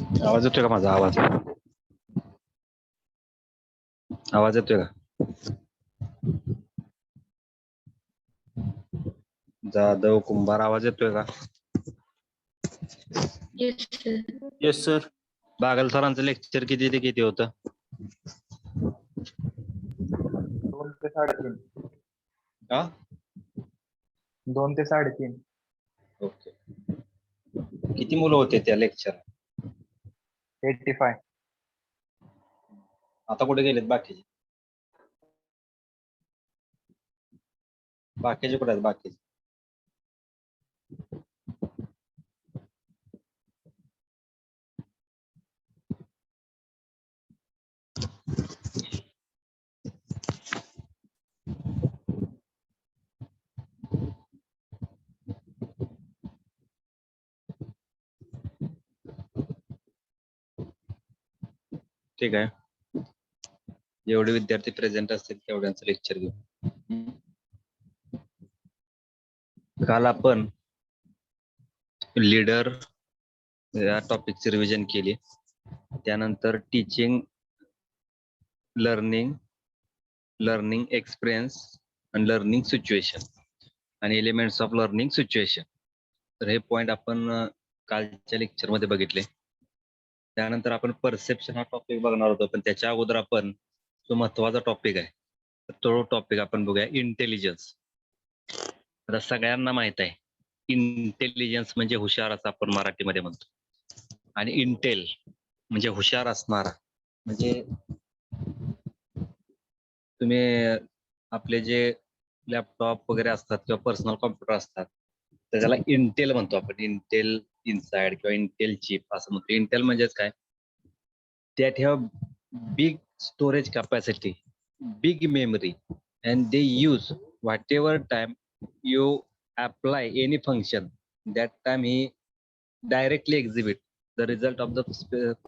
आवाज येतोय का माझा? आवाज येतोय का? जाधव कुंभार आवाज येतोय का? Yes sir. बागल सरांचं लेक्चर किती ते किती होतं? 2 ते 3.5. हा 2 ते 3.5. ओके. किती मुलं होते त्या लेक्चर? 85. आता कुठे गेलेत बाकीचे? बाकीचे कुठे आहेत बाकीचे? ठीक आहे, जेवढे विद्यार्थी प्रेझेंट असतील तेवढ्यांचं लेक्चर घेऊ. काल आपण लीडर या टॉपिकची रिव्हिजन केली. त्यानंतर टीचिंग, लर्निंग एक्सपिरियन्स आणि लर्निंग सिच्युएशन आणि एलिमेंट्स ऑफ लर्निंग सिच्युएशन. तर हे पॉइंट आपण कालच्या लेक्चर मध्ये बघितले. त्यानंतर आपण परसेप्शन हा टॉपिक बघणार होतो, पण त्याच्या अगोदर आपण जो महत्वाचा टॉपिक आहे तो टॉपिक आपण बघूया, इंटेलिजन्स. आता सगळ्यांना माहित आहे इंटेलिजन्स म्हणजे हुशार असं आपण मराठीमध्ये म्हणतो, आणि इंटेल म्हणजे हुशार असणारा. म्हणजे तुम्ही आपले जे लॅपटॉप वगैरे असतात किंवा पर्सनल कॉम्प्युटर असतात तर त्याला इंटेल म्हणतो आपण. इंटेल इनसाइड किंवा इंटेल चिप असं म्हणतो. इंटेल म्हणजेच काय, that have big storage capacity, big memory, and they use whatever time you apply any function, that time he directly exhibit the result of the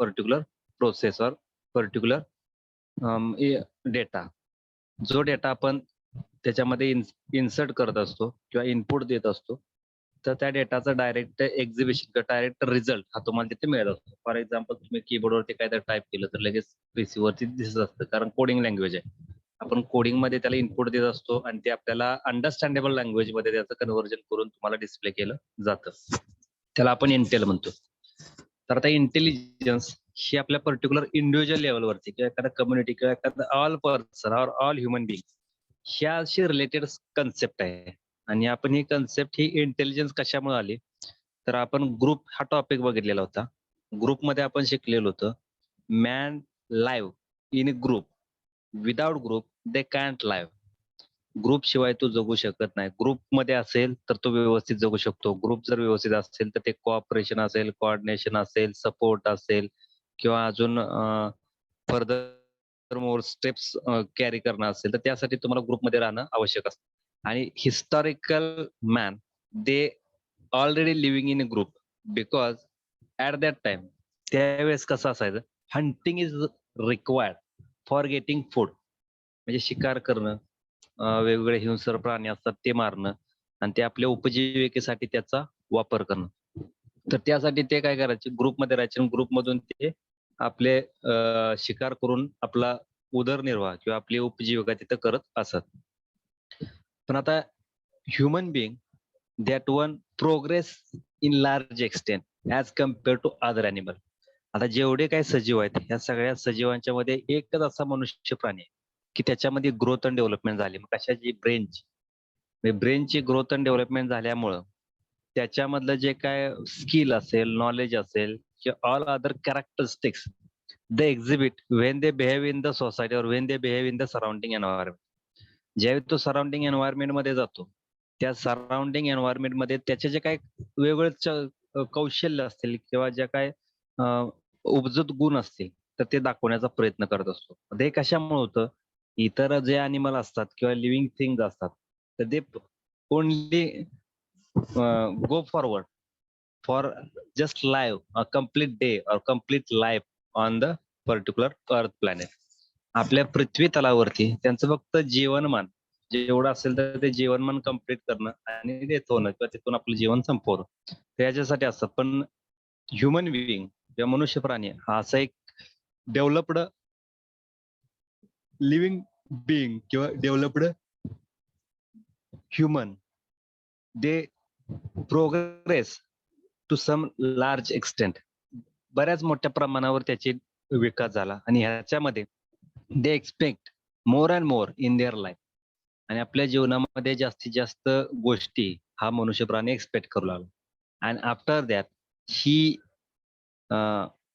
particular process or particular data. जो data आपण त्याच्यामध्ये insert करत असतो किंवा input देत असतो, तर त्या डेटाचा डायरेक्ट एक्झिबिशन किंवा डायरेक्ट रिझल्ट हा तुम्हाला तिथे मिळत असतो. फॉर एक्झाम्पल, तुम्ही कीबोर्डवरती काहीतरी टाईप केलं तर लगेच पीसीवरती दिसत असतं, कारण कोडिंग लँग्वेज आहे. आपण कोडिंग मध्ये त्याला इनपुट देत असतो आणि ते आपल्याला अंडरस्टँडेबल लँग्वेज मध्ये त्याचं कन्व्हर्जन करून तुम्हाला डिस्प्ले केलं जातं. त्याला आपण इंटेल म्हणतो. तर आता इंटेलिजन्स ही आपल्या पर्टिक्युलर इंडिव्हिज्युअल लेवलवरती किंवा एखाद्या कम्युनिटी किंवा एखादा all person or all human being ह्याशी रिलेटेड कन्सेप्ट आहे. आणि आपण ही कन्सेप्ट ही इंटेलिजन्स कशामुळे आली, तर आपण ग्रुप हा टॉपिक बघितलेला होता. ग्रुपमध्ये आपण शिकलेलो होतं, man live in group, without group they can't live. Group शिवाय तो जगू शकत नाही. ग्रुप मध्ये असेल तर तो व्यवस्थित जगू शकतो. ग्रुप जर व्यवस्थित असेल तर ते कोऑपरेशन असेल, कोऑर्डिनेशन असेल, सपोर्ट असेल किंवा अजून फर्दर मोर स्टेप्स कॅरी करणं असेल, तर त्यासाठी तुम्हाला ग्रुपमध्ये राहणं आवश्यक असतं. आणि historical man they already living in a group, because at that time त्यावेळेस कसं असायचं, hunting is required for getting food. म्हणजे शिकार करणं, वेगवेगळे हिंस्र प्राणी असतात ते मारणं आणि ते आपल्या उपजीविकेसाठी त्याचा वापर करणं. तर त्यासाठी ते काय करायचे, ग्रुपमध्ये राहायचे आणि ग्रुपमधून ते आपले शिकार करून आपला उदरनिर्वाह किंवा आपली उपजीविका तिथं करत असत. पण आता human being that one progress in large extent as compare to other animal. आता जेवढे काही सजीव आहेत ह्या सगळ्या सजीवांच्या मध्ये एकच असा मनुष्य प्राणी आहे की त्याच्यामध्ये ग्रोथ अँड डेव्हलपमेंट झाली. मग कशाची? ब्रेनची ग्रोथ अँड डेव्हलपमेंट झाल्यामुळं त्याच्यामधलं जे काय स्किल असेल, नॉलेज असेल किंवा all other characteristics they exhibit when they behave in the society और when they behave in the surrounding environment. ज्यावेळी तो सराउंडिंग एन्व्हायरमेंट मध्ये जातो, त्या सराउंडिंग एन्व्हायरमेंट मध्ये त्याचे जे काही वेगवेगळे कौशल्य असतील किंवा ज्या काय उपजत गुण असतील तर ते दाखवण्याचा प्रयत्न करत असतो. ते कशामुळे होतं, इतर जे अॅनिमल असतात किंवा लिव्हिंग थिंग्स असतात तर ते only go forward for just live a complete day और complete life on the particular earth planet. आपल्या पृथ्वी तलावरती त्यांचं फक्त जीवनमान जेवढं असेल तर ते जीवनमान कम्प्लीट करणं आणि देत होणं किंवा तिथून आपलं जीवन संपवणं त्याच्यासाठी असतं. पण ह्युमन बिईंग किंवा मनुष्य प्राणी हा असा एक डेव्हलप्ड लिव्हिंग बिईंग किंवा developed human they progress to some large extent. बऱ्याच मोठ्या प्रमाणावर त्याची विकास झाला आणि ह्याच्यामध्ये they expect more and more in their life. आणि आपल्या जीवनामध्ये जास्तीत जास्त गोष्टी हा मनुष्य प्राणी एक्सपेक्ट करू लागला. And after that he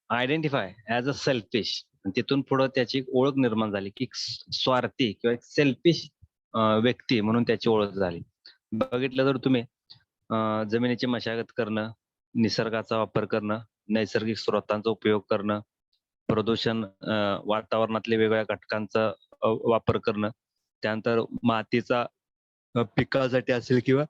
identify as a selfish. तिथून पुढे त्याची एक ओळख निर्माण झाली की स्वार्थी किंवा एक सेल्फिश व्यक्ती म्हणून त्याची ओळख झाली. बघितलं तर तुम्ही जमिनीची मशागत करणं, निसर्गाचा वापर करणं, नैसर्गिक स्रोतांचा उपयोग करणं, प्रदूषण वातावरणातल्या वेगवेगळ्या घटकांचा वापर करणं, त्यानंतर मातीचा पिकासाठी असेल किंवा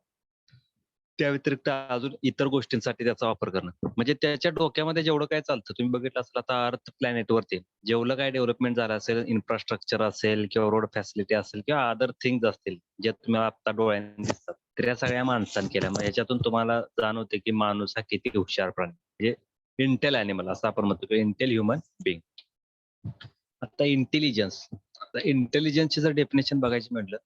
त्या व्यतिरिक्त अजून इतर गोष्टींसाठी त्याचा वापर करणं. म्हणजे त्याच्या डोक्यामध्ये जेवढं काय चालतं तुम्ही बघितलं असेल आता अर्थ प्लॅनेटवरती जेवढं काय डेव्हलपमेंट झालं असेल, इन्फ्रास्ट्रक्चर असेल किंवा रोड फॅसिलिटी असेल किंवा अदर थिंग्स असतील जे तुम्हाला आता डोळ्यांनी दिसतात, तर या सगळ्या माणसाने केल्या. मग याच्यातून तुम्हाला जाणवते की माणूस हा किती हुशार प्राणी, म्हणजे इंटेल अॅनिमल असं आपण म्हणतो किंवा इंटेल ह्युमन बिंग. आता इंटेलिजन्सची जर डेफिनेशन बघायची म्हटलं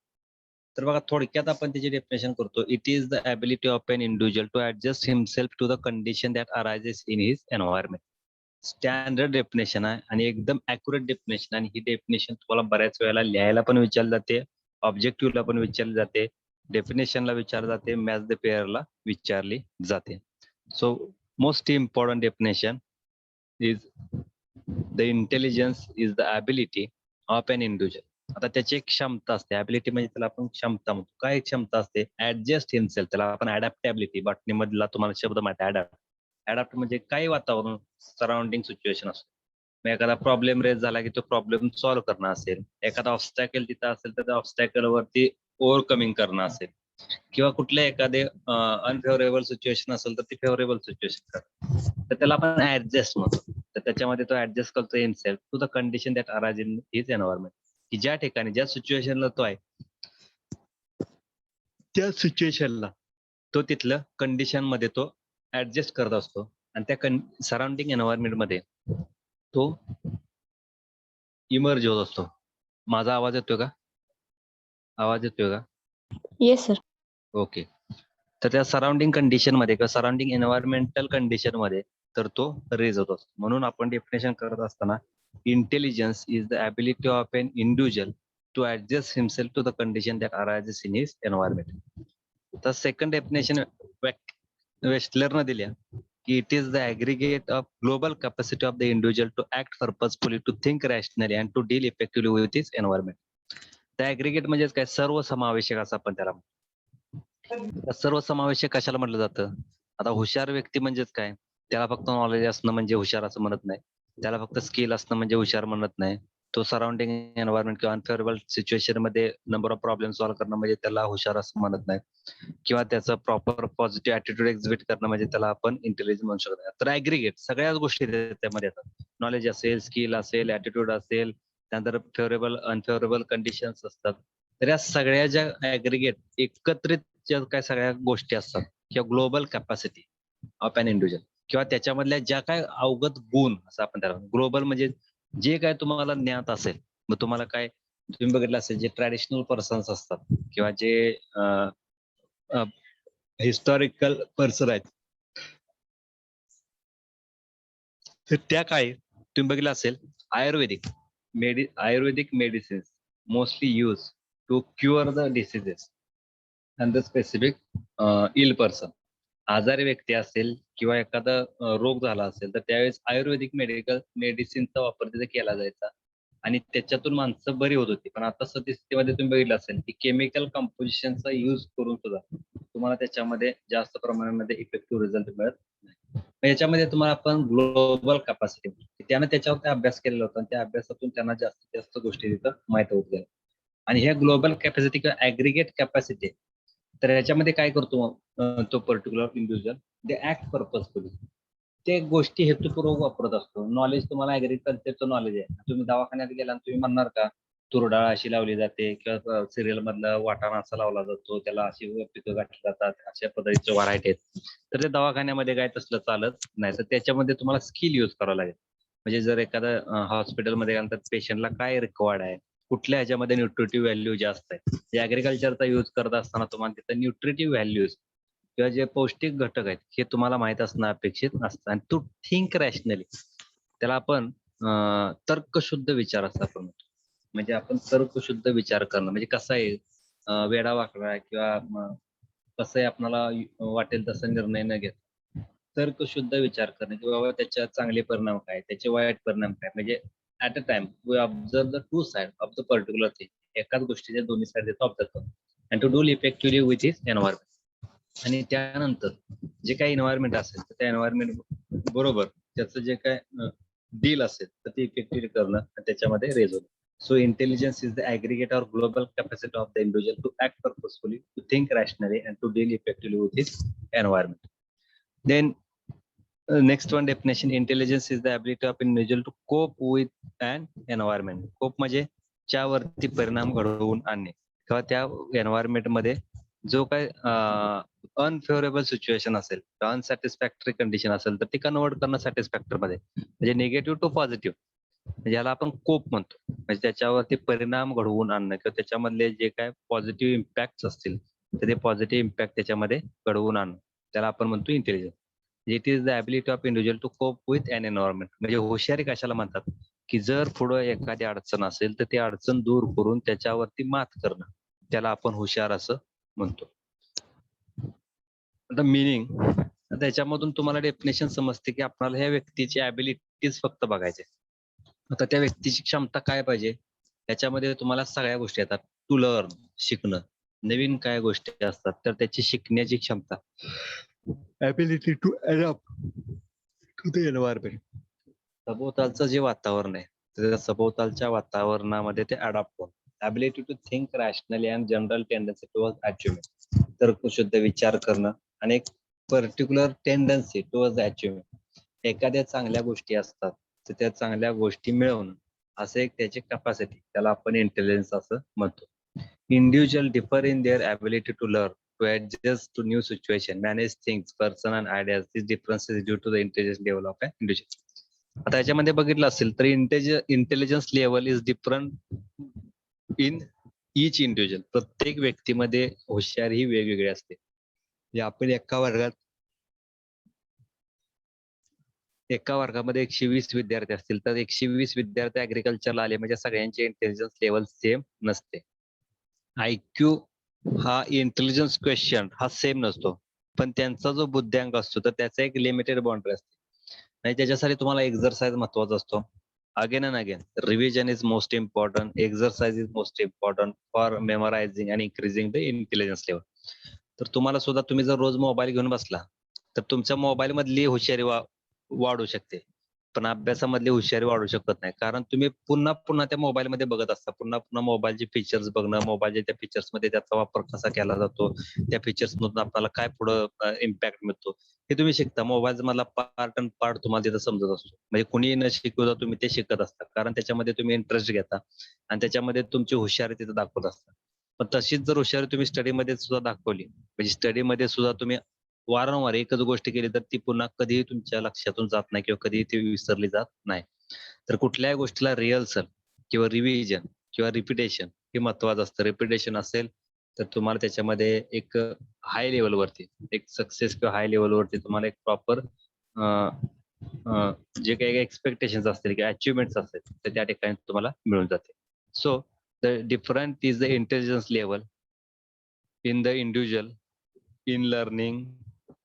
तर बघा थोडक्यात आपण त्याची डेफिनेशन करतो. It is the ability of an individual to adjust himself to the condition that arises in his environment. Standard definition आहे आणि एकदम ॲक्युरेट डेफिनेशन. आणि ही डेफिनेशन तुम्हाला बऱ्याच वेळेला लिहायला पण विचारली जाते, ऑब्जेक्टिव्हला पण विचारली जाते, डेफिनेशनला विचारली जाते, मॅच द पेअरला विचारली जाते. So most important definition is the intelligence is the ability of an individual. आता त्याची एक क्षमता असते, ॲबिलिटी म्हणजे त्याला आपण क्षमता म्हणतो. काय क्षमता असते? ऍडजस्ट हिमसेल्फ, त्याला आपण अडॅप्टॅबिलिटी, बॉटनीमधला तुम्हाला शब्द माहिती आहे अडॅप्ट. अडॅप्ट म्हणजे काही वातावरण सराउंडिंग सिच्युएशन असतो. मग एखादा प्रॉब्लेम रेज झाला की तो प्रॉब्लेम सॉल्व्ह करणं असेल, एखादा ऑब्स्टॅकल तिथं असेल तर त्या ऑब्स्टॅकल वरती ओव्हरकमिंग करणं असेल, किंवा कुठले एखादे अनफेवरेबल सिच्युएशन असेल तर ती फेवरेबल सिच्युएशन करणं, तर त्याला आपण ऍडजस्ट म्हणतो. तर त्याच्यामध्ये तो ऍडजस्ट करतो himself to the condition that arise in his environment. की ज्या ठिकाणी ज्या सिच्युएशनला तो आहे त्या सिच्युएशनला तो तिथलं कंडिशन मध्ये तो ऍडजस्ट करत असतो आणि त्या सराउंडिंग एन्व्हायरमेंट मध्ये तो इमर्ज होत असतो. माझा आवाज येतोय का? आवाज येतोय का? Yes sir. ओके. तर त्या सराउंडिंग कंडिशन मध्ये किंवा सराउंडिंग एन्व्हायरमेंटल कंडिशन मध्ये तर तो रेज होत असतो. म्हणून आपण डेफिनेशन करत असताना intelligence is the ability of an individual to adjust himself to the condition that arises in his environment. तर सेकंड डेफिनेशन वेस्टलरनं दिल्या की it is the aggregate of global capacity of the individual to act purposefully, to think rationally and to deal effectively with his environment. त्या aggregate म्हणजेच काय? सर्वसमावेशक असं आपण त्याला म्हणतो. सर्वसमावेशक कशाला म्हटलं जातं? आता हुशार व्यक्ती म्हणजेच काय? त्याला फक्त नॉलेज असणं म्हणजे हुशार असं म्हणत नाही, त्याला फक्त स्किल असणं म्हणजे हुशार म्हणत नाही. तो सराउंडिंग एन्व्हायरमेंट किंवा अनफेवरेबल सिच्युएशन मध्ये नंबर ऑफ प्रॉब्लेम सॉल्व्ह करणं म्हणजे त्याला हुशार असं म्हणत नाही, किंवा त्याचं प्रॉपर पॉझिटिव्ह ऍटिट्यूड एक्झिबिट करणं म्हणजे त्याला आपण इंटेलिजन्स म्हणू शकतो. तर ऍग्रिगेट सगळ्याच गोष्टी त्यामध्ये येतात. नॉलेज असेल, स्किल असेल, ऍटिट्यूड असेल, त्यानंतर फेवरेबल अनफेवरेबल कंडिशन्स असतात. तर या सगळ्या ज्या ऍग्रिगेट एकत्रित ज्या काय सगळ्या गोष्टी असतात किंवा global capacity of an individual किंवा त्याच्यामधल्या ज्या काय अवगत गुण असं आपण त्याला, ग्लोबल म्हणजे जे काय तुम्हाला ज्ञात असेल. मग तुम्हाला काय तुम्ही बघितलं असेल जे ट्रॅडिशनल पर्सन्स असतात किंवा जे हिस्टॉरिकल पर्सन आहेत, तर त्या काळी तुम्ही बघितलं असेल ayurvedic medicines mostly use to cure the diseases and the specific ill person. आजारी व्यक्ती असेल किंवा एखादा रोग झाला असेल तर त्यावेळेस आयुर्वेदिक मेडिसिनचा वापर तिथे केला जायचा आणि त्याच्यातून माणसं बरी होत होती. पण आता सद्यस्थितीमध्ये तुम्ही बघितलं असेल की केमिकल कंपोजिशनचा यूज करून सुद्धा तुम्हाला त्याच्यामध्ये जास्त प्रमाणामध्ये इफेक्टिव्ह रिझल्ट मिळत नाही. याच्यामध्ये तुम्हाला आपण ग्लोबल कॅपॅसिटी, त्यानं त्याच्यावर अभ्यास केलेला होता आणि त्या अभ्यासातून त्यांना जास्तीत जास्त गोष्टी तिथं माहित होत गेल्या. आणि ह्या ग्लोबल कॅपॅसिटी किंवा ऍग्रिगेट कॅपॅसिटी, तर याच्यामध्ये काय करतो तो पर्टिक्युलर इंडिव्हिज्युअल, ते ऍक्ट पर्पजफुली, ते गोष्टी हेतुपूर्वक वापरत असतो. नॉलेज तुम्हाला ऍग्रिकल्चरचं नॉलेज आहे, तुम्ही दवाखान्यात गेला तुम्ही म्हणणार का तुरडाळ अशी लावली जाते किंवा सिरियल मधला वाटाणा असा लावला जातो, त्याला अशी पिकं घातली जातात, अशा पद्धतीचे व्हरायटी आहेत. तर ते दवाखान्यामध्ये काय तसलं चालत नाही. तर त्याच्यामध्ये तुम्हाला स्किल यूज करावं लागेल. म्हणजे जर एखादा हॉस्पिटलमध्ये गेल्यानंतर पेशंटला काय रिक्वायर्ड आहे, कुठल्या ह्याच्यामध्ये न्यूट्रिटिव्ह व्हॅल्यू जास्त आहे. ऍग्रिकल्चरचा यूज करत असताना तुम्हाला तिथं न्यूट्रिटिव्ह व्हॅल्यूज किंवा जे पौष्टिक घटक आहेत हे तुम्हाला माहित असणं अपेक्षित असतं. आणि टू थिंक रॅशनली, त्याला आपण तर्कशुद्ध विचार असं आपण म्हणतो. म्हणजे आपण तर्कशुद्ध विचार करणं म्हणजे कसं आहे, वेडा वाकडा किंवा कसं आहे आपल्याला वाटेल तसा निर्णय न घेत तर्कशुद्ध विचार करणं की बाबा त्याच्या चांगले परिणाम काय, त्याचे वाईट परिणाम काय. म्हणजे at a time we observe the two side of the particular thing. एकाच गोष्टीचे दोन्ही साइड ऑब्झर्व करतो and to do effectively with his environment. आणि त्यानंतर जे काही एन्व्हायरमेंट असेल तर त्या एन्व्हायरमेंट बरोबर त्याचं जे काय डील असेल तर ते इफेक्टिव्हली करणं आणि त्याच्यामध्ये रेज होणं. So intelligence is the aggregate or global capacity of the individual to act purposefully, to think rationally, and to deal effectively with his environment. Then next one definition, intelligence is the ability of individual to cope with an environment. Cope म्हणजे त्यावरती परिणाम घडवून आणणे किंवा त्या environment मध्ये जो काय अनफेवरेबल सिच्युएशन असेल, अनसॅटिस्फॅक्टरी कंडिशन असेल तर ती कन्वर्ट करणं सॅटिस्फॅक्टरी मध्ये, म्हणजे निगेटिव्ह टू पॉझिटिव्ह. ज्याला आपण कोप म्हणतो. म्हणजे त्याच्यावरती परिणाम घडवून आणणं किंवा त्याच्यामधले जे काय पॉझिटिव्ह इम्पॅक्ट असतील तर ते पॉझिटिव्ह इम्पॅक्ट त्याच्यामध्ये घडवून आणणं, त्याला आपण म्हणतो intelligence. It is the ability of individual to cope with an environment. म्हणजे हुशारी कशाला म्हणतात, की जर पुढं एखादी अडचण असेल तर ती अडचण दूर करून त्याच्यावरती मात करणं, त्याला आपण हुशार असं म्हणतो. आता मिनिंग, त्याच्यामधून तुम्हाला डेफिनेशन समजते की आपल्याला ह्या व्यक्तीची ॲबिलिटीज फक्त बघायचे. आता त्या व्यक्तीची क्षमता काय पाहिजे, त्याच्यामध्ये तुम्हाला सगळ्या गोष्टी येतात. टू लर्न, शिकणं, नवीन काय गोष्टी असतात तर त्याची शिकण्याची क्षमता, ability to adapt to the environment. सभोवतालचं जे वातावरण आहे त्या सभोवतालच्या वातावरणामध्ये ते अडॉप्ट होणं. Ability to think rationally and general tendency towards achievement. तर्कशुद्ध विचार करणं आणि एक पर्टिक्युलर टेंडन्सी टुवर्ड्स अचिव्हमेंट. एखाद्या चांगल्या गोष्टी असतात तर त्या चांगल्या गोष्टी मिळवणं, असं एक त्याची कॅपॅसिटी, त्याला आपण इंटेलिजन्स असं म्हणतो. Individual differ in their ability to learn, to adjust to new situation, manage things, person and ideas. These differences due to the intelligence level of an individual. आता याच्यामध्ये बघितलं असेल तर intelligence level is different in each individual. प्रत्येक व्यक्तीमध्ये हुशारी ही वेगवेगळी असते. आपण एका वर्गामध्ये 120 विद्यार्थी असतील तर 120 विद्यार्थी ऍग्रिकल्चरला आले म्हणजे सगळ्यांचे इंटेलिजन्स लेवल सेम नसते. IQ हा इंटेलिजन्स क्वेश्चन हा सेम नसतो, पण त्यांचा जो बुद्ध्यांक असतो तर त्याचा एक लिमिटेड बाउंड्री असते. आणि त्याच्यासाठी तुम्हाला एक्झरसाइज महत्वाचा असतो. Again and again revision is most important, exercise is most important for memorising and increasing the intelligence level. तर तुम्हाला सुद्धा तुम्ही जर रोज मोबाईल घेऊन बसला तर तुमच्या मोबाईल मधली हुशारी वाढू शकते, पण अभ्यासामधली हुशारी वाढू शकत नाही. कारण तुम्ही पुन्हा पुन्हा त्या मोबाईल मध्ये बघत असता, पुन्हा पुन्हा मोबाईलचे फीचर्स बघणं, मोबाईलच्या त्या फीचर्स मध्ये त्याचा वापर कसा केला जातो, त्या फीचर्स मधून आपल्याला काय पुढं इम्पॅक्ट मिळतो हे तुम्ही शिकता. मोबाईल मधला पार्ट अँड पार्ट तुम्हाला तिथं समजत असतो. म्हणजे कुणीही न शिकवता तुम्ही ते शिकत असता, कारण त्याच्यामध्ये तुम्ही इंटरेस्ट घेता आणि त्याच्यामध्ये तुमची हुशारी तिथं दाखवत असता. पण तशीच जर हुशारी तुम्ही स्टडीमध्ये सुद्धा दाखवली, म्हणजे स्टडीमध्ये सुद्धा तुम्ही वारंवार एकच गोष्ट केली तर ती पुन्हा कधीही तुमच्या लक्षातून जात नाही किंवा कधीही ती विसरली जात नाही. तर कुठल्याही गोष्टीला रिहर्सल किंवा रिव्हिजन किंवा रिपिटेशन हे महत्वाचं असतं. रिपिटेशन असेल तर तुम्हाला त्याच्यामध्ये एक हाय लेवलवरती एक सक्सेस किंवा हाय लेवलवरती तुम्हाला एक प्रॉपर जे काही एक्सपेक्टेशन असतील किंवा अचिव्हमेंट्स असतील तर त्या ठिकाणी तुम्हाला मिळून जाते. So the different is the intelligence level in the individual, in learning,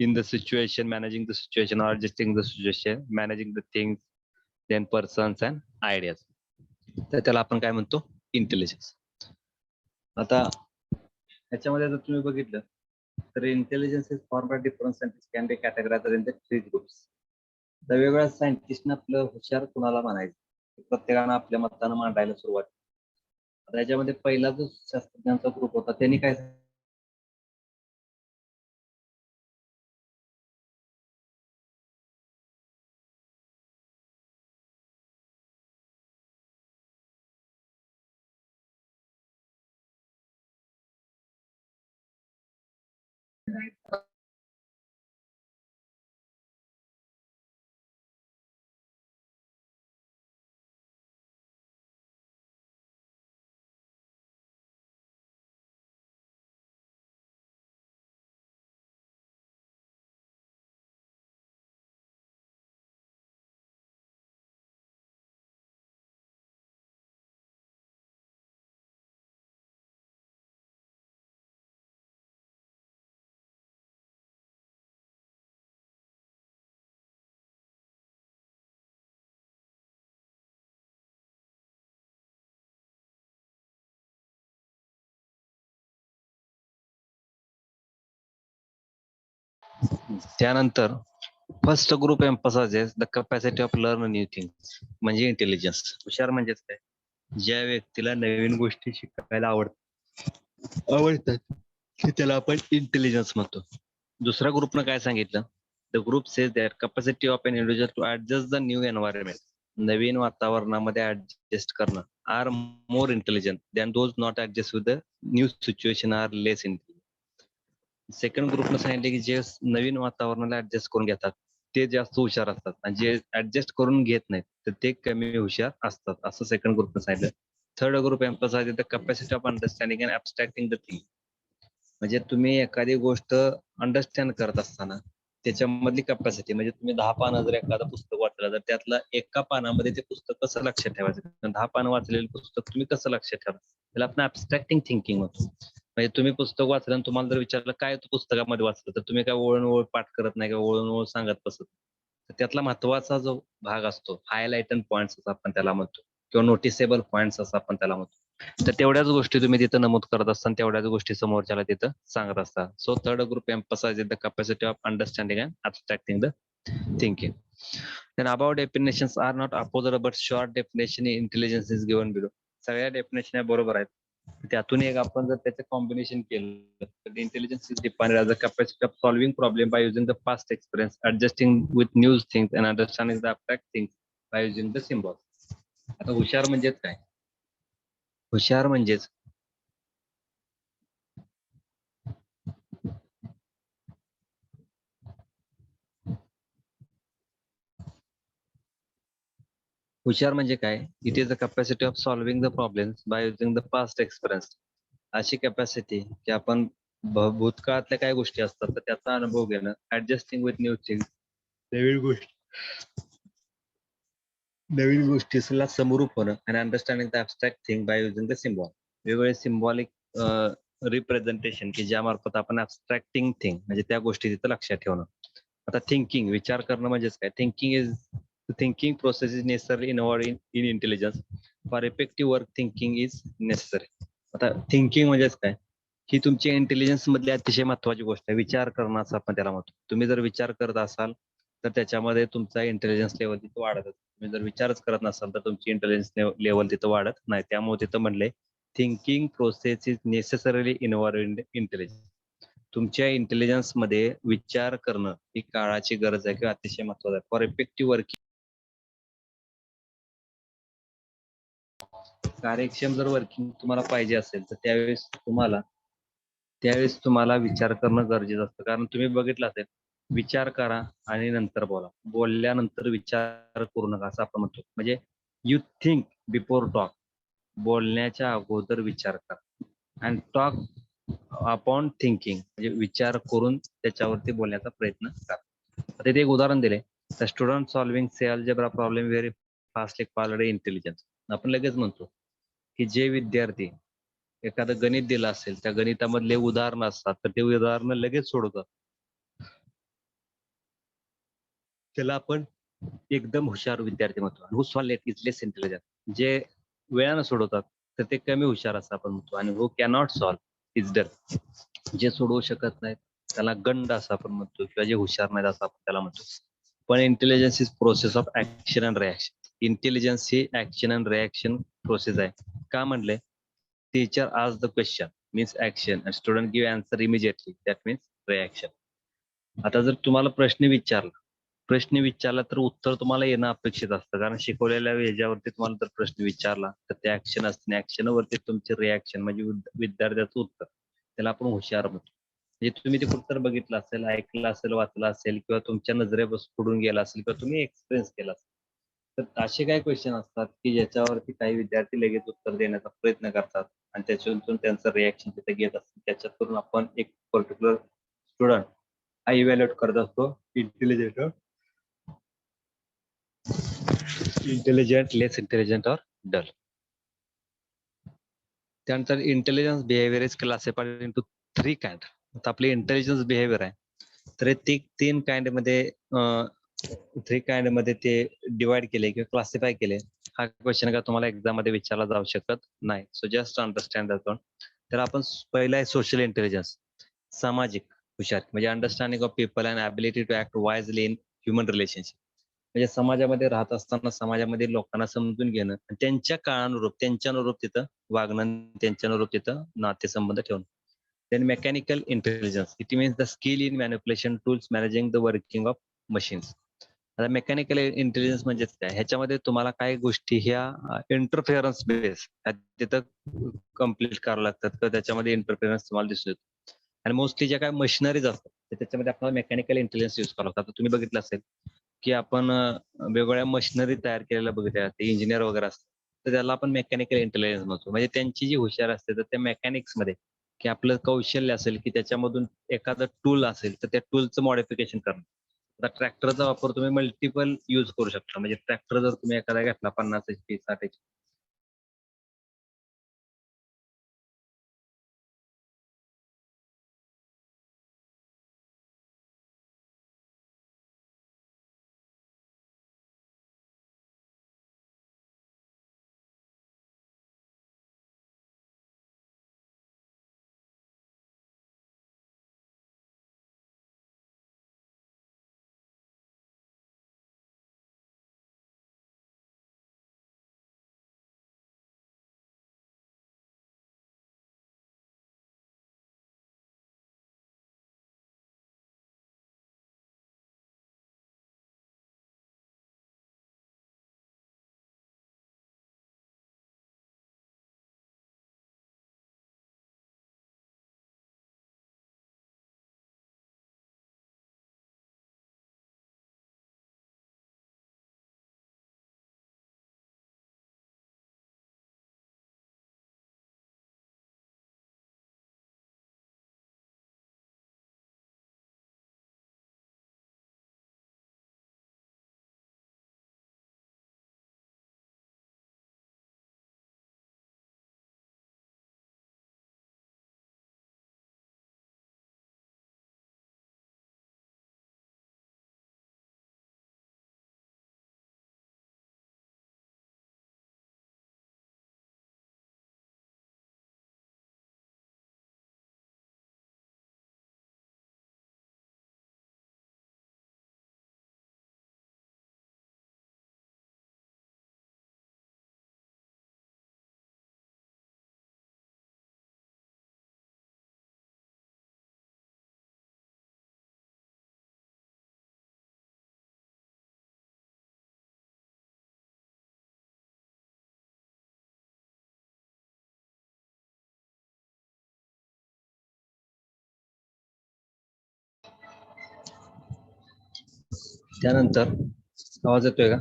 in the situation, managing the situation or adjusting the situation, managing the things, then persons and ideas. तर त्याला आपण काय म्हणतो, इंटेलिजन्स. आता याच्यामध्ये जर तुम्ही बघितलं तर intelligence is form by different scientist can be categorised in the 3 groups. तर वेगवेगळ्या सायंटिस्टने आपलं हुशार कुणाला म्हणायचं प्रत्येकानं आपल्या मतानं मांडायला सुरुवात. आता याच्यामध्ये पहिला जो शास्त्रज्ञांचा ग्रुप होता त्यांनी काय त्यानंतर first group emphasises the capacity of learn new things म्हणजे इंटेलिजन्स. हुशार म्हणजेच काय, ज्या व्यक्तीला नवीन गोष्टी शिकायला आवडतात ते त्याला आपण इंटेलिजन्स म्हणतो. दुसऱ्या ग्रुपनं काय सांगितलं, the group says that capacity of an individual to adjust the new environment, नवीन वातावरणामध्ये ऍडजस्ट करणं, are more intelligent than those not adjust with the new situation are less intelligent. Second ग्रुपनं सांगितले की जे नवीन वातावरणाला ऍडजस्ट करून घेतात ते जास्त हुशार असतात आणि जे ऍडजस्ट करून घेत नाहीत तर ते कमी हुशार असतात, असं सेकंड ग्रुपनं सांगितलं. Third group emphasise the capacity of understanding and abstracting the thing, म्हणजे तुम्ही एखादी गोष्ट अंडरस्टँड करत असताना त्याच्यामधली कॅपॅसिटी, म्हणजे तुम्ही 10 पानं जर एखादं पुस्तक वाचलं तर त्यातलं एका पानामध्ये ते पुस्तक कसं लक्षात ठेवायचं, 10 पानं वाचलेलं पुस्तक तुम्ही कसं लक्षात ठेवा, त्याला आपण ऍबस्ट्रॅक्टिंग थिंकिंग होतो. म्हणजे तुम्ही पुस्तक वाचलं आणि तुम्हाला जर विचारलं काय तू पुस्तकामध्ये वाचलं तर तुम्ही काय ओळ पाठ करत नाही, का ओळ सांगत बसत. तर त्यातला महत्वाचा जो भाग असतो हायलाइट अँड पॉइंट्स असं आपण त्याला म्हणतो, किंवा नोटिसेबल पॉइंट्स असं आपण त्याला म्हणतो. तर तेवढ्याच गोष्टी तुम्ही तिथं नमूद करत असताना तेवढ्याच गोष्टी समोरच्याला तिथं सांगत असता. So third group emphasise the capacity of understanding and abstracting the thinking. Then above definitions are not opposite but short definition intelligence is given below. सगळ्या डेफिनेशन बरोबर आहेत, त्यातून एक आपण जर त्याचं कॉम्बिनेशन केलं तर intelligence is defined as a capacity of solving problem by using the past experience, adjusting with new things and understanding the abstract things by using the symbol. आता हुशार म्हणजेच काय, हुशार म्हणजेच हुशार म्हणजे काय, it is the capacity of solving the problems by using the past experience. अशी कॅपॅसिटी की आपण भूतकाळातल्या काय गोष्टी असतात तर त्याचा अनुभव घेणं, ऍडजस्टिंग विथ न्यू थिंग्स, नवीन गोष्टीला समरूप होणं, आणि understanding the abstract thing by using the symbol, वेगवेगळे सिम्बॉलिक रिप्रेझेंटेशन की ज्या मार्फत आपण ऍबस्ट्रॅक्टिंग थिंग म्हणजे त्या गोष्टी तिथं लक्षात ठेवणं. आता थिंकिंग विचार करणं म्हणजेच काय, thinking process is necessary in intelligence, for effective work thinking is necessary. आता थिंकिंग म्हणजेच काय, ही तुमची इंटेलिजन्स मधली अतिशय महत्वाची गोष्ट आहे. विचार करणं असं आपण त्याला म्हणतो. तुम्ही जर विचार करत असाल तर त्याच्यामध्ये तुमचा इंटेलिजन्स लेवल तिथं वाढत. तुम्ही जर विचारच करत नसाल तर तुमची इंटेलिजन्स लेवल तिथं वाढत नाही. त्यामुळे तिथं म्हणले thinking process is necessarily involve in intelligence. तुमच्या इंटेलिजन्स मध्ये विचार करणं ही काळाची गरज आहे किंवा अतिशय महत्वाचं आहे. फॉर इफेक्टिव्ह वर्किंग, कार्यक्षम जर वर्किंग तुम्हाला पाहिजे असेल तर त्यावेळेस तुम्हाला विचार करणं गरजेचं असतं. कारण तुम्ही बघितलं असेल, विचार करा आणि नंतर बोला, बोलल्यानंतर विचार करू नका असं आपण म्हणतो. म्हणजे यू थिंक बिफोर टॉक, बोलण्याच्या अगोदर विचार करा, अँड टॉक अपॉन थिंकिंग म्हणजे विचार करून त्याच्यावरती बोलण्याचा प्रयत्न करा. आता इथे एक उदाहरण दिले, the student solving say algebra problem very fastly called intelligence. आपण लगेच म्हणतो की जे विद्यार्थी एखादं गणित दिलं असेल त्या गणितामधले उदाहरणं असतात तर ते उदाहरणं लगेच सोडवतात, त्याला आपण एकदम हुशार विद्यार्थी म्हणतो. Who solve it is less intelligent, जे वेळानं सोडवतात तर ते कमी हुशार असं आपण म्हणतो. आणि हु कॅनॉट सॉल्व इज डल, जे सोडवू शकत नाहीत त्याला गंड असं आपण म्हणतो, किंवा जे हुशार नाहीत असं आपण त्याला म्हणतो. पण intelligence is process of action and reaction. Intelligence he action and reaction process आहे. का म्हणले, टीचर आज the question means action and student give answer immediately that means reaction. आता जर तुम्हाला प्रश्न विचारला तर उत्तर तुम्हाला येणं अपेक्षित असतं, कारण शिकवलेल्या ह्याच्यावरती तुम्हाला जर प्रश्न विचारला तर ते ऍक्शन असते, ऍक्शनवरती तुमचे रिॲक्शन म्हणजे विद्यार्थ्याचं उत्तर, त्याला आपण हुशार म्हणतो. म्हणजे तुम्ही ते कुठं बघितलं असेल, ऐकलं असेल, वाचलं असेल किंवा तुमच्या नजरेपासून गेला असेल किंवा तुम्ही एक्सपिरियन्स केला असेल. तर असे काही क्वेश्चन असतात की ज्याच्यावरती काही विद्यार्थी लगेच उत्तर देण्याचा प्रयत्न करतात आणि त्याच्यातून त्यांचं रिॲक्शन तिथे घेत असतात. त्याच्यातून आपण एक पर्टिक्युलर स्टुडंट हा इव्हॅल्युएट करत असतो इंटेलिजंट, लेस इंटेलिजंट और डल. त्यानंतर intelligence behaviour is classified into 3 kind. आता आपले इंटेलिजन्स बिहेवियर आहे तर ते 3 काइंड मध्ये 3 काइंड मध्ये ते डिवाइड केले किंवा क्लासिफाय केले. हा क्वेश्चन का तुम्हाला एक्झाम मध्ये विचारला जाऊ शकत नाही. So just understand that one. तर आपण पहिला आहे सोशल इंटेलिजन्स, सामाजिक हुशार, म्हणजे understanding of people and ability to act wisely in human relationship. म्हणजे समाजामध्ये राहत असताना समाजामध्ये लोकांना समजून घेणं आणि त्यांच्या काळानुरूप त्यांच्यानुरूप तिथं वागणं आणि त्यांच्यानुरूप तिथं नातेसंबंध ठेवणं. Then mechanical intelligence, it means the skill in manipulation tools managing the working of machines. आता मेकॅनिकल इंटेलिजन्स म्हणजे काय, ह्याच्यामध्ये तुम्हाला काही गोष्टी ह्या इंटरफेअरन्स बेस तिथं कम्प्लीट करावं लागतात तर त्याच्यामध्ये इंटरफेअरन्स तुम्हाला दिसतो. आणि मोस्टली ज्या काही मशिनरीज असतात तर त्याच्यामध्ये आपल्याला मेकॅनिकल इंटेलिजन्स यूज करावं लागतं. तुम्ही बघितलं असेल की आपण वेगवेगळ्या मशिनरी तयार केलेल्या बघितल्या, ते इंजिनियर वगैरे असतात तर त्याला आपण मेकॅनिकल इंटेलिजन्स म्हणतो. म्हणजे त्यांची जी हुशार असते तर त्या मेकॅनिक्स मध्ये की आपलं कौशल्य असेल की त्याच्यामधून एखादं टूल असेल तर त्या टूलचं मॉडिफिकेशन करणं. आता ट्रॅक्टरचा वापर तुम्ही मल्टिपल यूज करू शकता. म्हणजे ट्रॅक्टर जर तुम्ही एखादा घेतला 50 HP 60 HP, त्यानंतर आवाज येतोय का?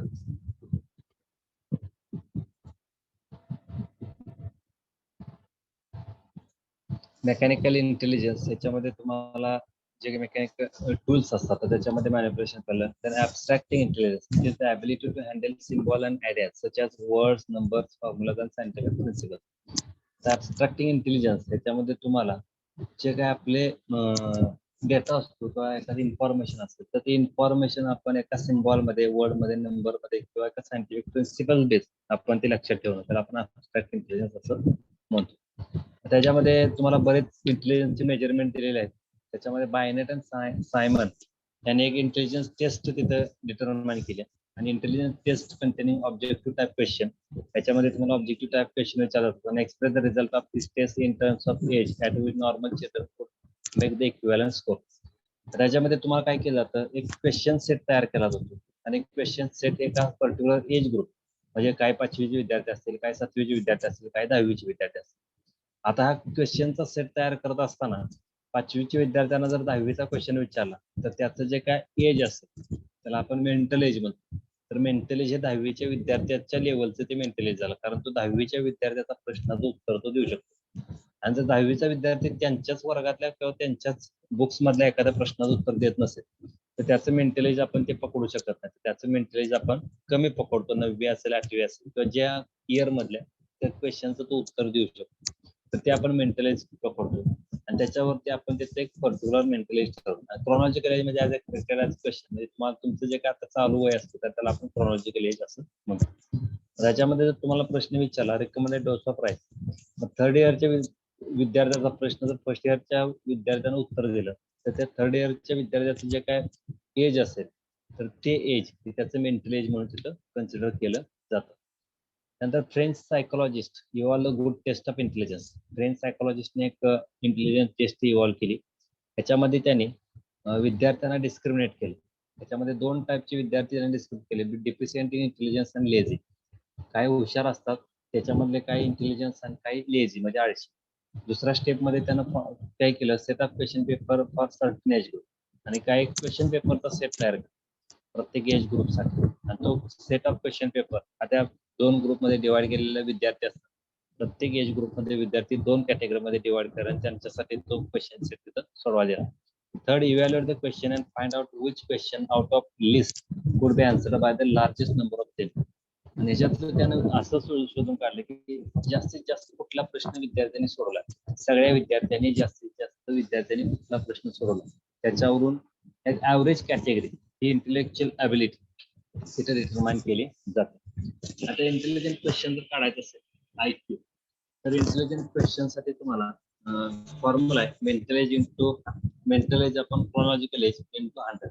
मेकॅनिकल इंटेलिजन्स याच्यामध्ये तुम्हाला जे मेकॅनिकल टूल्स असतात तर त्याच्यामध्ये मॅनिप्युलेशन केलं. तर abstracting intelligence is the ability to handle symbol and ideas such as words, numbers, formulas and scientific principle. तर ऍबस्ट्रॅक्टिंग इंटेलिजन्स याच्यामध्ये तुम्हाला जे काय आपले डेटा असतो किंवा एखादी इन्फॉर्मेशन असते तर ती इन्फॉर्मेशन आपण एका सिम्बॉल मध्ये, वर्ड मध्ये, नंबर मध्ये किंवा एका सायंटिफिक प्रिन्सिपल बेस आपण ते लक्षात ठेवणं तर आपण ऍबस्ट्रॅक्ट इंटेलिजन्स असं म्हणतो. त्याच्यामध्ये तुम्हाला बरेच इंटेलिजन्सचे मेजरमेंट दिलेले आहेत. त्याच्यामध्ये बायनेट आणि सायमन यांनी एक इंटेलिजन्स टेस्ट तिथं डिटरमाइन केली आणि intelligence test containing objective type question. त्याच्यामध्ये तुम्हाला ऑब्जेक्टिव्ह टाइप क्वेश्चन विचारतात आणि express the result of this test in terms of age at with normal children make the equivalent score. त्याच्यामध्ये तुम्हाला काय केलं जातं, एक क्वेश्चन सेट तयार केला जातो आणि क्वेश्चन सेट एका पर्टिक्युलर एज ग्रुप म्हणजे काय 5वीचे विद्यार्थी असतील, काय 7वीचे विद्यार्थी असतील, काय 10वीचे विद्यार्थी असतील. आता हा क्वेश्चनचा सेट तयार करत असताना 5वीच्या विद्यार्थ्यांना जर 10वीचा क्वेश्चन विचारला तर त्याचं जे काय एज असेल त्याला आपण मेंटल एज म्हणतो. तर मेंटल एज हे 10वीच्या विद्यार्थ्याच्या लेवलचं ते मेंटल एज झालं, कारण तो 10वीच्या विद्यार्थ्याचा प्रश्नाचं उत्तर तो देऊ शकतो. आणि जर 10वीचा विद्यार्थी त्यांच्याच वर्गातल्या किंवा त्यांच्याच बुक्स मधल्या एखाद्या प्रश्नाचं उत्तर देत नसेल तर त्याचं मेंटल एज आपण ते पकडू शकत नाही. त्याचं मेंटल एज आपण कमी पकडतो, 9वी असेल 8वी असेल किंवा ज्या इयर मधल्या त्या क्वेश्चनचं तो उत्तर देऊ शकतो. तर ते आपण मेंटल एज पकडतो आणि त्याच्यावरती आपण त्याचं एक पर्टिक्युलर मेंटल एज ठरवतो. क्रोनॉलॉजिकल एज म्हणजे ॲज अ क्वेश्चन म्हणजे तुम्हाला तुमचं जे काय आता चालू वय असतं तर त्याला आपण क्रोनॉलॉजिकल एज असं म्हणतो. त्याच्यामध्ये जर तुम्हाला प्रश्न विचारला रिकमेंडेड डोस ऑफ राईस, मग थर्ड इयरच्या विद्यार्थ्याचा प्रश्न जर फर्स्ट इयरच्या विद्यार्थ्यानं उत्तर दिलं तर त्या थर्ड इयरच्या विद्यार्थ्याचं जे काय एज असेल तर ते एज त्याचं मेंटल एज म्हणून तिथं कन्सिडर केलं जातं. त्यानंतर French psychologist evolve good test of intelligence. French सायकोलॉजिस्टने एक इंटेलिजन्स टेस्ट इव्हॉल्व केली. त्याच्यामध्ये त्यांनी विद्यार्थ्यांना डिस्क्रिमिनेट केलं. त्याच्यामध्ये 2 टाईपचे विद्यार्थी त्यांनी डिस्क्रिमिनेट केले, डिफिशियंट इन इंटेलिजन्स आणि लेझी. काही हुशार असतात त्याच्यामधले काही इंटेलिजन्स आणि काही लेझी म्हणजे आळशी. दुसऱ्या स्टेपमध्ये त्यानं काय केलं, set of question paper for certain age group आणि काही क्वेश्चन पेपरचा सेट तयार केला प्रत्येक एज ग्रुपसाठी. आणि तो सेट ऑफ क्वेश्चन पेपर आता 2 ग्रुपमध्ये डिवाइड केलेले विद्यार्थी असतात. प्रत्येक एज ग्रुपमध्ये विद्यार्थी 2 कॅटेगरीमध्ये डिवाइड करा आणि त्यांच्यासाठी तो क्वेश्चन सेट तिथं सोडवायला दिला. Third, evaluate the question and find out which question out of list could be answered by the largest number of them. आणि ह्याच्यातलं त्यानं असं शोधून काढलं की जास्तीत जास्त कुठला प्रश्न विद्यार्थ्यांनी सोडवला, सगळ्या विद्यार्थ्यांनी जास्तीत जास्त विद्यार्थ्यांनी कुठला प्रश्न सोडवला त्याच्यावरून एक ऍव्हरेज कॅटेगरी ही इंटेलेक्च्युअल ॲबिलिटी तिथे डिटरमाइन केली जाते. आता इंटेलिजंट क्वेश्चन जर काढायचं असेल IQ तर इंटेलिजंट क्वेश्चन साठी तुम्हाला फॉर्म्युला आहे mental age upon chronological age into 100.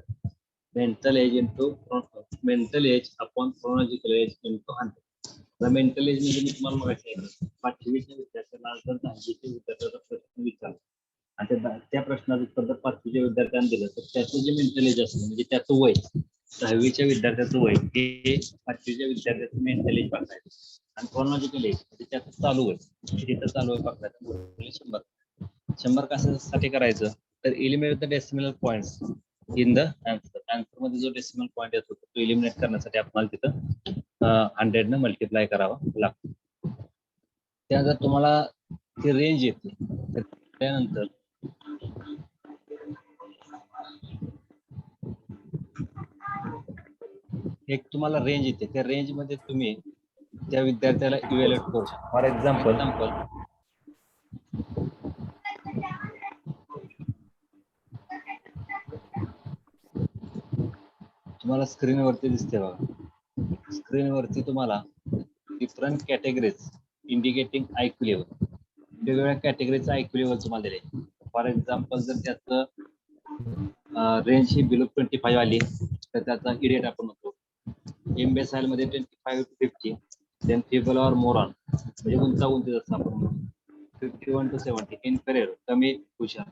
Mental age upon chronological age into 100. Mental age म्हणजे मी तुम्हाला म्हणायचं 5वीच्या विद्यार्थ्याला जर 10वीच्या विद्यार्थ्याचा प्रश्न विचारला आणि त्या प्रश्नाचं उत्तर जर 5वीच्या विद्यार्थ्याने दिलं तर त्याचं जे मेंटल एज असेल म्हणजे त्याचं वय 10वीच्या विद्यार्थ्याचं वय हे 5वीच्या विद्यार्थ्याचं मेंटल एज बघायचं आणि क्रोनॉलॉजिकल एज म्हणजे त्याचं चालू वय तिथं चालू वय बघायचं. 100 कशासाठी करायचं तर eliminate the decimal points in the answer मध्ये जो डेसिमल पॉइंट येतो तो एलिमिनेट करण्यासाठी आपल्याला तिथं 100 ने मल्टिप्लाय करावं लागतं. त्या जर तुम्हाला ती रेंज येते तर त्यानंतर एक तुम्हाला रेंज येते, त्या रेंज मध्ये तुम्ही त्या विद्यार्थ्याला इव्हॅल्युएट करू शकता. फॉर एक्झाम्पल तुम्हाला स्क्रीनवरती दिसते बघा, स्क्रीनवरती तुम्हाला different categories indicating IQ level, वेगवेगळ्या कॅटेगरीचा IQ लेवल तुम्हाला दिले. फॉर एक्झाम्पल जर त्याचं रेंज ही बिलो 25 आली तर त्याचा इडियट आपण म्हणतो. इम्बेसाइल मध्ये 25 to 50, देन फिबल और मोरॉन म्हणजे उंचावूंची जसं आपण म्हणतो. 51 to 70 इन्फेरियर कमी हुशार.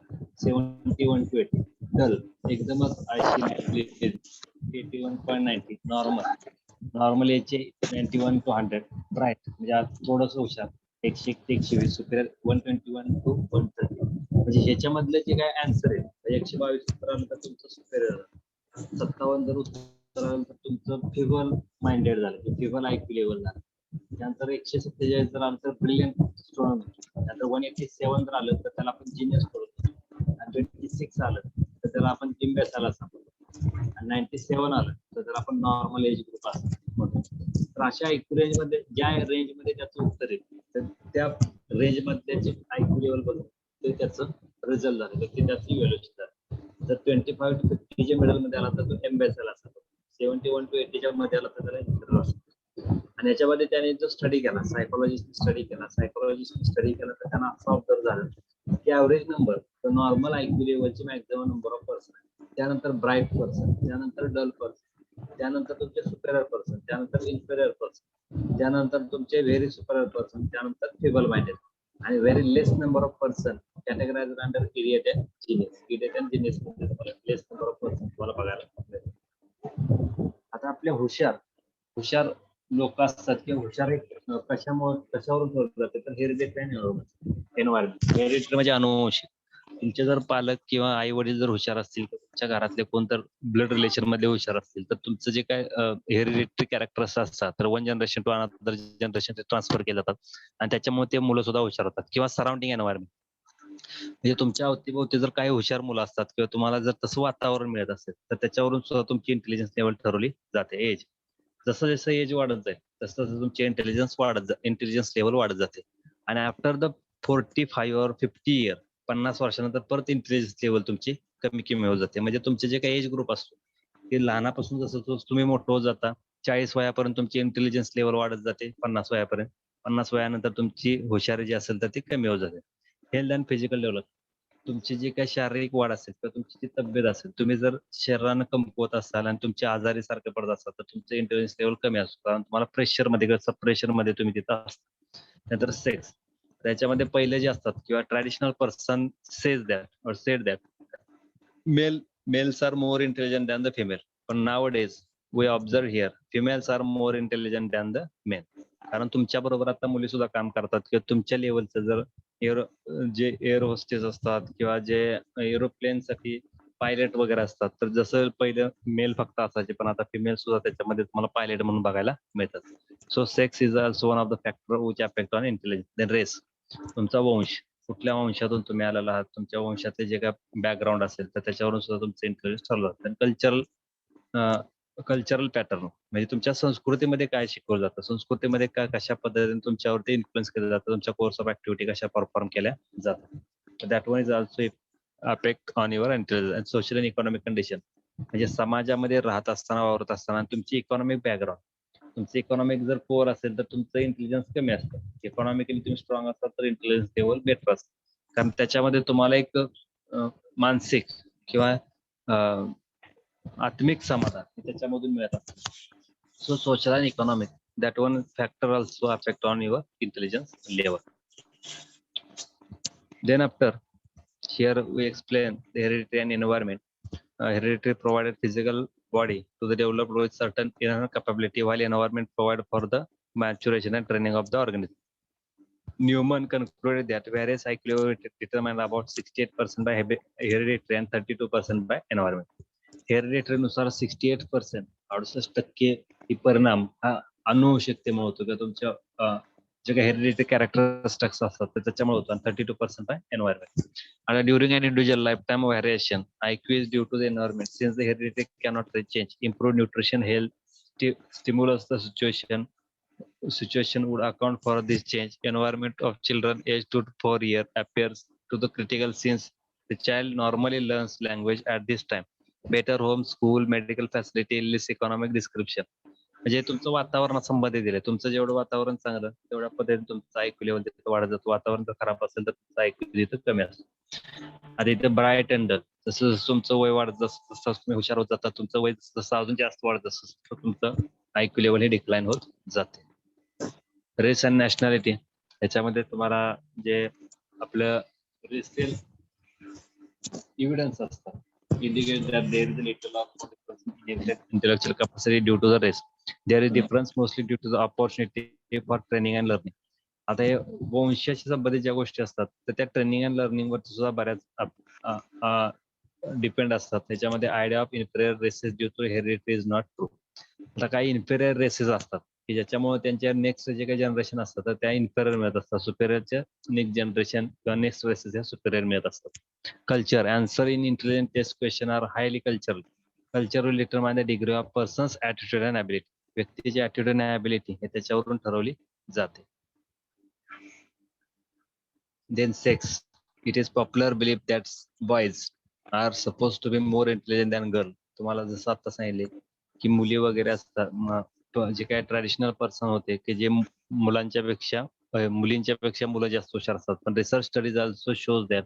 71 to 80 डल एकदमच आळशी. 81.90 नॉर्मल याचे 91 to 100 ब्राईट म्हणजे आज थोडंसं हुशार. 101 ते 120 सुपेरियर 121 to 130. म्हणजे ह्याच्यामधले जे काय आन्सर आहे 122 उत्तर आलं तर तुमचं सुपेरियर, 57 जर उत्तर आलं तर तुमचं फिबल माइंडेड झालं, फिबल IQ लेवल झालं. त्यानंतर 147 जर आलं तर ब्रिलियंट स्टुडंट. त्यानंतर 187 जर आलं तर त्याला आपण जिनियस करू. आणि 26 आलं तर त्याला आपण इम्बेसाइल असं आणि 97 आलं तर त्याला आपण नॉर्मल एज ग्रुप असं म्हणतो. तर अशा IQ रेंज मध्ये ज्या रेंज मध्ये त्याचं उत्तर आहे तर त्या रेंज मध्ये जे IQ लेवल बघून ते त्याचं रिझल्ट झालं तर ते त्याचं इव्हॅल्युएशन झालं. जर 25 to 50 च्या मिडल मध्ये आला तर तो एम्बेसाइल असा. 71 to 80 च्या मध्ये आला तर त्याला इंटरव्ह्यू असतो. आणि याच्यामध्ये त्याने जो स्टडी केला, सायकोलॉजिस्टने स्टडी केला तर त्यांना असं ऑब्झर्व झालं की ऍव्हरेज नंबर तर नॉर्मल IQ लेवलचे मॅक्झिमम नंबर ऑफ पर्सन, त्यानंतर ब्राईट पर्सन, त्यानंतर डल पर्सन, त्यानंतर तुमचे सुपेरियर पर्सन, त्यानंतर इन्फेरियर पर्सन, त्यानंतर तुमचे व्हेरी सुपेरियर पर्सन, त्यानंतर फिबल माइंडेड आणि very less number of person categorised under idiot and genius. Idiot and genius मध्ये तुम्हाला लेस नंबर ऑफ पर्सन तुम्हाला बघायला मिळेल. आता आपल्या हुशार लोक असतात किंवा हुशार कशावरून ठरवलं जाते तर हेरिडिटरी आणि एन्व्हायरमेंट. हेरिडिटरी म्हणजे अनुवंशिक, तुमचे जर पालक किंवा आई वडील जर हुशार असतील, तुमच्या घरातले कोण तर ब्लड रिलेशन मध्ये हुशार असतील, तर तुमचं जे काय हेरिडिटरी कॅरेक्टर्स असतात, तर one generation to another generation transfer केले जातात आणि त्याच्यामुळे ते मुलं सुद्धा हुशार होतात. किंवा सराउंडिंग एन्व्हायरमेंट, म्हणजे तुमच्या अवतीभोवती जर काही हुशार मुलं असतात किंवा तुम्हाला जर तसं वातावरण मिळत असेल, तर त्याच्यावरून सुद्धा तुमची इंटेलिजन्स लेवल ठरवली जाते. एज जसं जसं एज वाढत जाईल तसं तसं तुमची इंटेलिजन्स लेवल वाढत जाते. आणि आफ्टर द 45 और 50 इयर, 50 वर्षानंतर परत इंटेलिजन्स लेवल तुमची कमी कमी होत जाते. म्हणजे तुमचे जे काही एज ग्रुप असतो ते लहानापासून जसं जसं तुम्ही मोठं होत जाता, 40 वयापर्यंत तुमची इंटेलिजन्स लेवल वाढत जाते, 50 वयापर्यंत. 50 वयानंतर तुमची हुशारी जी असेल तर ती कमी होत जाते. हेल्थ अँड फिजिकल डेव्हलप, तुमची जी काही शारीरिक वाढ असेल किंवा तुमची जी तब्येत असेल, तुम्ही जर शरीरानं कमकुवत असाल आणि तुमच्या आजारी सारखे पडत असाल, तर तुमचं इंटेलिजन्स लेवल कमी असतो, कारण तुम्हाला प्रेशर मध्ये तुम्ही तिथं असता. नंतर सेक्स, त्याच्यामध्ये पहिले जे असतात किंवा traditional person said that males are more intelligent than the female. पण now days we observe here females are more intelligent than the men. कारण तुमच्या बरोबर आता मुली सुद्धा काम करतात किंवा तुमच्या लेवलचं जर जे एअर होस्टेस असतात किंवा जे एरोप्लेन साठी पायलट वगैरे असतात, तर जसं पहिलं मेल फक्त असायचे, पण आता फिमेल सुद्धा त्याच्यामध्ये तुम्हाला पायलट म्हणून बघायला मिळतात. So sex is also one of the factor which affect on intelligence. Then race, तुमचा वंश, कुठल्या वंशातून तुम्ही आलेला आहात, तुमच्या वंशाचे जे काय बॅकग्राऊंड असेल तर त्याच्यावरून सुद्धा तुमचं इंटेलिजन्स ठरलं जातं. कल्चरल पॅटर्न, म्हणजे तुमच्या संस्कृतीमध्ये काय शिकवलं जातं, संस्कृतीमध्ये काय कशा पद्धतीने तुमच्यावरती इन्फ्लुएन्स केलं जातं, तुमच्या कोर्स ऑफ ऍक्टिव्हिटी कशा परफॉर्म केल्या जातात. That one is also affect on your intelligence. Social and economic condition, म्हणजे समाजामध्ये राहत असताना वावरत असताना तुमची इकॉनॉमिक बॅकग्राऊंड, तुमचं इकॉनॉमिक जर पोअर असेल तर तुमचं इंटेलिजन्स कमी असतं. इकॉनॉमिकली तुम्ही स्ट्रॉंग असतात तर इंटेलिजन्स लेवल बेटर असतं, कारण त्याच्यामध्ये तुम्हाला एक मानसिक किंवा आत्मिक समाधान हे त्याच्यामधून मिळत असतं. So social and economic, that one factor also affect on your intelligence level. Then after here we explain the heredity and environment. Heredity provided physical body to the developed with certain inner capability, while environment provide for the maturation and training of the organism. Newman concluded that whereas IQ determined about 68% by hereditary and 32% by environment. Hereditary नुसार 68%, 68% ही परिणाम हा अनुवंशिकतेमुळे होतो किंवा तुमच्या जे काही hereditary characteristics असतात तर त्याच्यामुळे होतो, आणि 32% बाय एन्व्हायरमेंट. आणि during an individual life time variation IQ is due to the environment since the hereditary cannot change. Improve nutrition, health, stimulus the situation would account for this change. Environment of children aged 2 to 4 years appears to the critical since the child normally learns language at this time. Better home, school, medical facility, less economic description. म्हणजे तुमचं वातावरण संबंधित दिलंय, तुमचं जेवढं वातावरण चांगलं तेवढ्या पद्धतीने तुमचं IQ लेवल तिथं वाढत जातं. वातावरण जर खराब असेल तर तुमचं IQ तिथं कमी असतं. आता इथं ब्राईट अँड डल, जसं जसं तुमचं वय वाढत जसं तसं तुम्ही हुशार होत जाता, तुमचं वय जसं अजून जास्त वाढत असतं तुमचं IQ लेवल हे डिक्लाइन होत जाते. रेस अँड नॅशनॅलिटी, याच्यामध्ये तुम्हाला जे आपलं रेसियल evidence असतात, indicate that there is a little of intellectual capacity due to the race. There is difference mostly due to the opportunity for training and learning. आता हे वंशाशी संबंधित ज्या गोष्टी असतात तर त्या ट्रेनिंग अँड लर्निंग वर सुद्धा बऱ्याच डिपेंड असतात. त्याच्यामध्ये idea of inferior races due to heredity is not true. आता काही इन्फेरियर रेसेस असतात की ज्याच्यामुळे त्यांच्या नेक्स्ट जे काही जनरेशन असतात तर त्या इन्फेरियर मिळत असतात, सुपेरियरच्या नेक्स्ट जनरेशन किंवा नेक्स्ट रेसेस ह्या सुपेरियर मिळत असतात. Culture, answer in intelligent test question are highly cultural. Culture will determine the degree of person's attitude and ability. व्यक्तीची attitude and ability हे त्याच्यावरून ठरवली जाते. Then sex. It is popular belief that boys are supposed to be more intelligent than girls. तुम्हाला जसं आता सांगितले की मुली वगैरे असतात, जे काही ट्रॅडिशनल पर्सन होते की जे मुलांच्या पेक्षा मुलींच्या पेक्षा मुलं जास्त हुशार असतात, पण research studies also shows that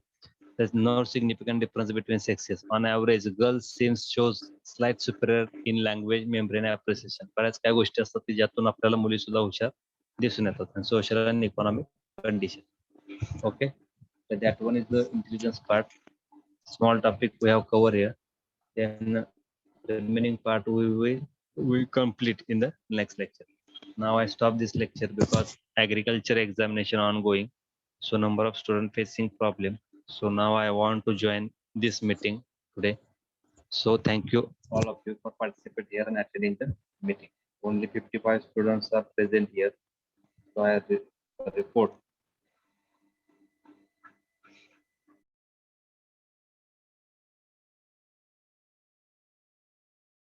there's no significant difference between sexes. On average, girls seems shows slight superior in language, memory and appreciation. बऱ्याच काही गोष्टी असतात की ज्यातून आपल्याला मुली सुद्धा हुशार दिसून येतात. Social and economic condition. Okay, so that one is the intelligence part. Small topic we have covered here. Then the remaining part we complete in the next lecture. Now I stop this lecture because agriculture examination ongoing. So number of student facing problem. So now I want to join this meeting today. So thank you all of you for participating here and attending the meeting. Only 55 students are present here. So I report